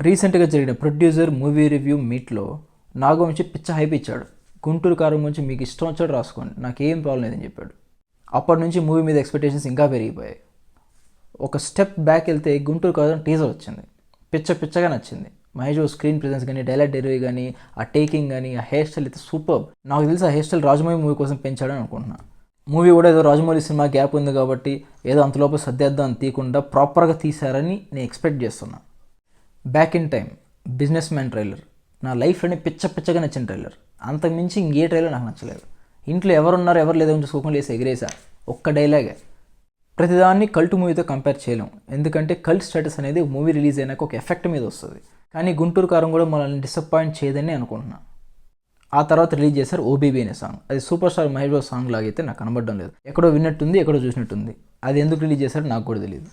రీసెంట్గా జరిగిన producer movie review మీట్లో నాగవంశి పిచ్చ హైప్ ఇచ్చాడు. గుంటూరు కారం గురించి మీకు ఇష్టం వచ్చాడు రాసుకోండి, నాకేం ప్రాబ్లం లేదని చెప్పాడు. అప్పటి నుంచి మూవీ మీద ఎక్స్పెక్టేషన్స్ ఇంకా పెరిగిపోయాయి. ఒక స్టెప్ బ్యాక్ వెళ్తే గుంటూరు కారం టీజర్ వచ్చింది, పిచ్చగా నచ్చింది. మహేష్ స్క్రీన్ ప్రెజెన్స్ కానీ, డైలాగ్ డెలివరీ కానీ, ఆ టేకింగ్ కానీ, ఆ హెయిర్ స్టైల్ అయితే సూపర్. నాకు తెలిసి ఆ హెయిర్ స్టైల్ రాజమౌళి మూవీ కోసం పెంచాడని అనుకుంటున్నాను. మూవీ కూడా ఏదో రాజమౌళి సినిమా గ్యాప్ ఉంది కాబట్టి ఏదో అంతలోపు సర్దేద్దాం అని తీయకుండా ప్రాపర్గా తీశారని నేను ఎక్స్పెక్ట్ చేస్తున్నా. Back in time business man trailer నా లైఫ్లోనే పిచ్చగా నచ్చిన ట్రైలర్. అంతకుమించి ఇంకే ట్రైలర్ నాకు నచ్చలేదు. ఇంట్లో ఎవరున్నారు ఎవరు లేదని చూసుకోకుండా వేసి ఎగిరేసా ఒక్క డైలాగే. ప్రతిదాన్ని కల్ట్ మూవీతో కంపేర్ చేయలేం, ఎందుకంటే కల్ట్ స్టేటస్ అనేది మూవీ రిలీజ్ అయినాక ఒక ఎఫెక్ట్ మీద వస్తుంది. కానీ గుంటూరు కారం కూడా మనల్ని డిసప్పాయింట్ చేయదని అనుకుంటున్నా. ఆ తర్వాత రిలీజ్ చేశారు ఓబీబీ అనే సాంగ్. అది super star Mahesh Babu song లాగైతే నాకు కనబడడం లేదు. ఎక్కడో విన్నట్టుంది, ఎక్కడో చూసినట్టుంది. అది ఎందుకు రిలీజ్ చేశారో నాకు కూడా తెలియదు.